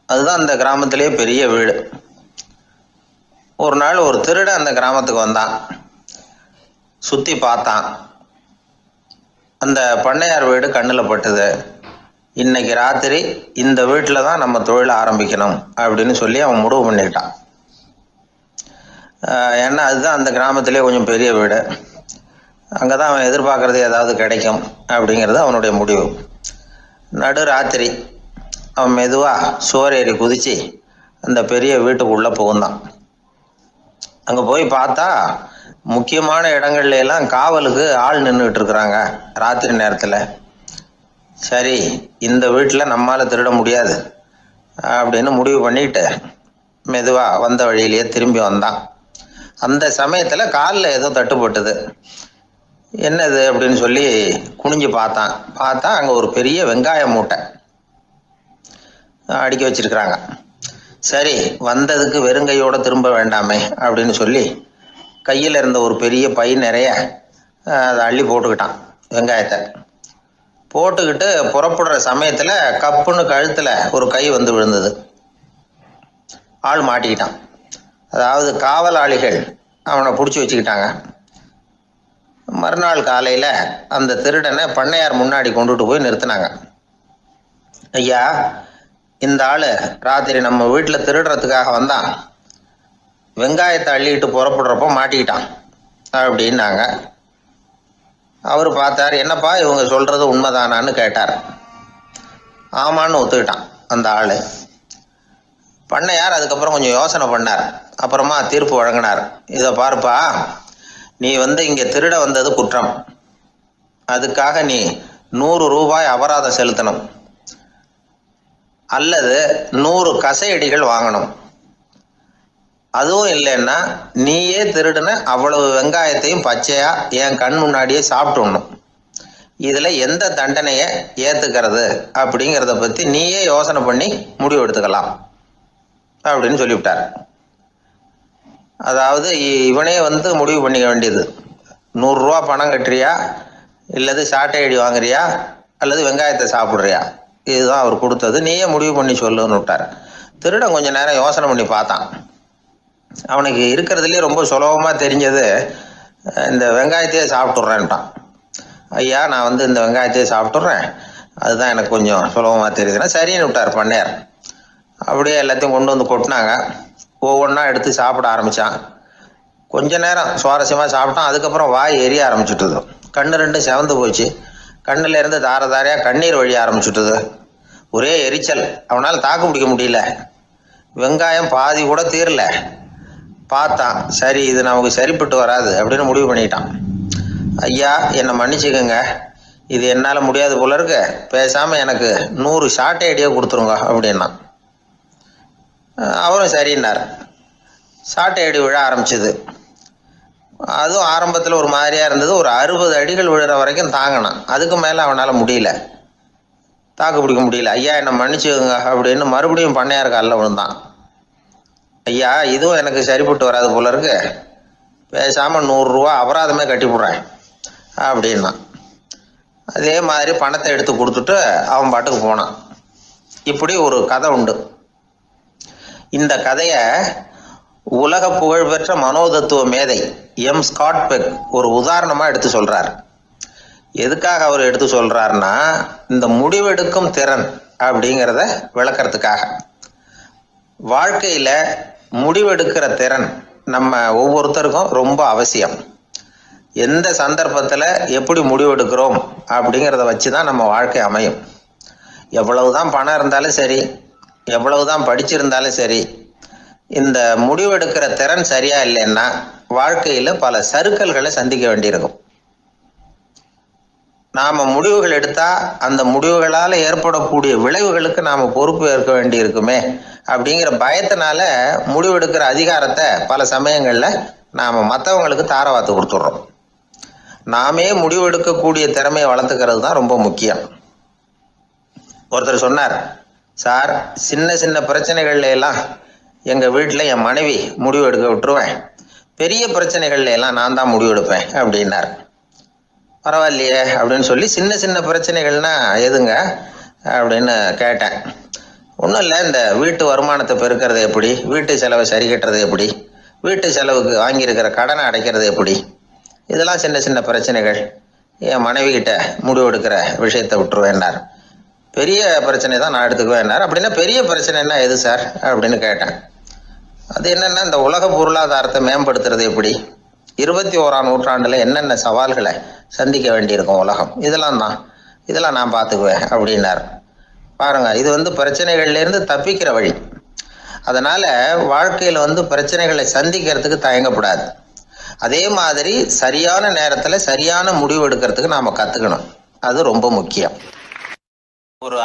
அதுதான் அந்த கிராமத்திலேயே பெரிய வீடு. ஒரு நாள் ஒரு திருடன் அந்த கிராமத்துக்கு வந்தான். சுற்றி பார்த்தான். அந்த பண்ணையார் வீடு கண்ணில் பட்டுது. இன்னைக்கு ராத்திரி இந்த வீட்டில் தான் நம்ம தொழில் ஆரம்பிக்கணும் அப்படின்னு சொல்லி அவன் முடிவு பண்ணிக்கிட்டான். ஏன்னா அதுதான் அந்த கிராமத்திலே கொஞ்சம் பெரிய வீடு. அங்கே தான் அவன் எதிர்பார்க்கறது ஏதாவது கிடைக்கும் அப்படிங்கிறது அவனுடைய முடிவு. நடு ராத்திரி அவன் மெதுவாக சுவர் ஏறி குதித்து அந்த பெரிய வீட்டுக்குள்ளே புகுந்தான். அங்கே போய் பார்த்தா முக்கியமான இடங்கள்ல எல்லாம் காவலுக்கு ஆள் நின்றுட்டு இருக்கிறாங்க ராத்திரி நேரத்தில். சரி, இந்த வீட்டில் நம்மால் திருட முடியாது அப்படின்னு முடிவு பண்ணிட்டு மெதுவாக வந்த வழியிலேயே திரும்பி வந்தான். அந்த சமயத்தில் காலில் ஏதோ தட்டுப்பட்டது. என்னது அப்படின்னு சொல்லி குனிஞ்சு பார்த்தா அங்கே ஒரு பெரிய வெங்காய மூட்டை அடுக்கி வச்சிருக்கிறாங்க. சரி, வந்ததுக்கு வெறுங்கையோடு திரும்ப வேண்டாமே அப்படின்னு சொல்லி கையில் இருந்த ஒரு பெரிய பை நிறைய அதை அள்ளி போட்டுக்கிட்டான். வெங்காயத்தை போட்டுக்கிட்டு புறப்படுற சமயத்தில் கப்புன்னு கழுத்தில் ஒரு கை வந்து விழுந்தது. ஆள் மாட்டிக்கிட்டான். அதாவது காவலாளிகள் அவனை பிடிச்சி வச்சுக்கிட்டாங்க. மறுநாள் காலையில் அந்த திருடனை பண்ணையார் முன்னாடி கொண்டுட்டு போய் நிறுத்தினாங்க. ஐயா, இந்த ஆள் ராத்திரி நம்ம வீட்டில் திருடுறதுக்காக வந்தான். வெங்காயத்தை அள்ளிட்டு புறப்படுறப்போ மாட்டிக்கிட்டான் அப்படின்னாங்க. அவர் பார்த்தார். என்னப்பா இவங்க சொல்கிறது உண்மைதானான்னு கேட்டார். ஆமான்னு ஒத்துக்கிட்டான் அந்த ஆள். பண்ணையார் அதுக்கப்புறம் கொஞ்சம் யோசனை பண்ணார். அப்புறமா தீர்ப்பு வழங்கினார். இதை பாருப்பா, நீ இங்கே திருட வந்தது குற்றம். அதுக்காக நீ 100 ரூபாய் அபராதம் செலுத்தணும், அல்லது 100 கசையடிகள் வாங்கணும். அதுவும் இல்லைன்னா நீயே திருடுன அவ்வளவு வெங்காயத்தையும் பச்சையா என் கண் முன்னாடியே சாப்பிட்டுடணும். இதில் எந்த தண்டனையை ஏற்றுக்கிறது அப்படிங்கிறத பற்றி நீயே யோசனை பண்ணி முடிவு எடுத்துக்கலாம் அப்படின்னு சொல்லிவிட்டார். அதாவது இவனே முடிவு பண்ணிக்க வேண்டியது. 100 ரூபா பணம் கட்டுறியா, இல்லது சாட்டை அடி வாங்குறியா, அல்லது வெங்காயத்தை சாப்பிட்றியா, இதுதான் அவர் கொடுத்தது. நீயே முடிவு பண்ணி சொல்லுன்னு விட்டார். திருடன் கொஞ்சம் நேரம் யோசனை பண்ணி பார்த்தான். அவனுக்கு இருக்கிறதுலே ரொம்ப சுலபமாக தெரிஞ்சது இந்த வெங்காயத்தையே சாப்பிட்டுட்றேன்ட்டான். ஐயா, நான் இந்த வெங்காயத்தையே சாப்பிட்டுட்றேன், அதுதான் எனக்கு கொஞ்சம் சுலபமாக தெரியுதுன்னா சரின்னு விட்டார் பண்ணையார். அப்படியே எல்லாத்தையும் கொண்டு கொட்டினாங்க. ஒவ்வொன்றா எடுத்து சாப்பிட ஆரம்பித்தான். கொஞ்ச நேரம் சுவாரஸ்யமாக சாப்பிட்டான். அதுக்கப்புறம் வாய் எரிய ஆரம்பிச்சுட்டுது. கண்ணு 2 செவந்து போச்சு. கண்ணில் இருந்து தார தாரையாக கண்ணீர் வழிய ஆரம்பிச்சுட்டுது. ஒரே எரிச்சல். அவனால் தாக்கு பிடிக்க முடியல. வெங்காயம் பாதி கூட தீரல. பார்த்தான், சரி இது நமக்கு சரிப்பட்டு வராது அப்படின்னு முடிவு பண்ணிட்டான். ஐயா, என்னை மன்னிச்சுக்கோங்க, இது என்னால் முடியாது போல இருக்கு, பேசாமல் எனக்கு 100 சாட்டை அடியே கொடுத்துருங்க அப்படின்னா. அவரும் சரின்னார். சாட்டை அடி விழ ஆரம்பிச்சுது. அதுவும் ஆரம்பத்தில் ஒரு மாதிரியாக இருந்தது. ஒரு 60 அடிகள் விழுற வரைக்கும் தாங்கினான். அதுக்கு மேலே அவனால் முடியல, தாக்கு பிடிக்க முடியல. ஐயா, என்னை மன்னிச்சுக்கோங்க அப்படின்னு மறுபடியும் பண்ணையார் காலில் விழுந்தான். ஐயா, இதுவும் எனக்கு சரிப்பட்டு வராது போல இருக்கு, பேசாமல் 100 ரூபா அபராதமே கட்டிவிடுறேன் அப்படின்னா. அதே மாதிரி பணத்தை எடுத்து கொடுத்துட்டு அவன் பாட்டுக்கு போனான். இப்படி ஒரு கதை உண்டு. இந்த கதையை உலக புகழ்பெற்ற மனோதத்துவ மேதை எம் ஸ்காட் பெக் ஒரு உதாரணமாக எடுத்து சொல்கிறார். எதுக்காக அவர் எடுத்து சொல்கிறாருன்னா, இந்த முடிவெடுக்கும் திறன் அப்படிங்கிறத விளக்கறதுக்காக. வாழ்க்கையில் முடிவெடுக்கிற திறன் நம்ம ஒவ்வொருத்தருக்கும் ரொம்ப அவசியம். எந்த சந்தர்ப்பத்தில் எப்படி முடிவெடுக்கிறோம் அப்படிங்கிறத வச்சு தான் நம்ம வாழ்க்கை அமையும். எவ்வளவுதான் பணம் இருந்தாலும் சரி, எவ்வளவுதான் படிச்சிருந்தாலும் சரி, இந்த முடிவெடுக்கிற திறன் சரியா இல்லைன்னா வாழ்க்கையில் பல சறுக்கல்களை சந்திக்க வேண்டியிருக்கும். நாம் முடிவுகள் எடுத்தால் அந்த முடிவுகளால் ஏற்படக்கூடிய விளைவுகளுக்கு நாம் பொறுப்பு ஏற்க வேண்டி இருக்குமே அப்படிங்கிற பயத்தினால முடிவெடுக்கிற அதிகாரத்தை பல சமயங்களில் நாம் மற்றவங்களுக்கு தாரவாத்து கொடுத்துட்றோம். நாமே முடிவெடுக்கக்கூடிய திறமையை வளர்த்துக்கிறது தான் ரொம்ப முக்கியம். ஒருத்தர் சொன்னார், சார், சின்ன சின்ன பிரச்சனைகள்ல எல்லாம் எங்கள் வீட்டில் என் மனைவி முடிவு எடுக்க விட்டுருவேன், பெரிய பிரச்சனைகள்ல எல்லாம் நான் தான் முடிவு எடுப்பேன் அப்படின்னார். பரவாயில்லையே அப்படின்னு சொல்லி சின்ன சின்ன பிரச்சனைகள்னா எதுங்க அப்படின்னு கேட்டேன். ஒன்றும் இல்லை, இந்த வீட்டு வருமானத்தை பெருக்கிறது எப்படி, வீட்டு செலவை சரி கட்டுறது எப்படி, வீட்டு செலவுக்கு வாங்கியிருக்கிற கடனை அடைக்கிறது எப்படி, இதெல்லாம் சின்ன சின்ன பிரச்சனைகள். என் மனைவி கிட்ட முடிவு எடுக்கிற விஷயத்தை விட்டுருவேன்னார். பெரிய பிரச்சனை தான் நான் எடுத்துக்குவேன்னார். அப்படின்னா பெரிய பிரச்சனைன்னா எது சார் அப்படின்னு கேட்டேன். அது என்னன்னா, இந்த உலக பொருளாதாரத்தை மேம்படுத்துறது எப்படி, 21ஆம் நூற்றாண்டுல என்னென்ன சவால்களை சந்திக்க வேண்டியிருக்கும் உலகம், இதெல்லாம் நான் பார்த்துக்குவேன் அப்படின்னார். பாருங்க, இது பிரச்சனைகள்லேருந்து தப்பிக்கிற வழி. அதனால வாழ்க்கையில் பிரச்சனைகளை சந்திக்கிறதுக்கு தயங்கக்கூடாது. அதே மாதிரி சரியான நேரத்தில் சரியான முடிவு எடுக்கிறதுக்கு நாம் கற்றுக்கணும். அது ரொம்ப முக்கியம். ஒரு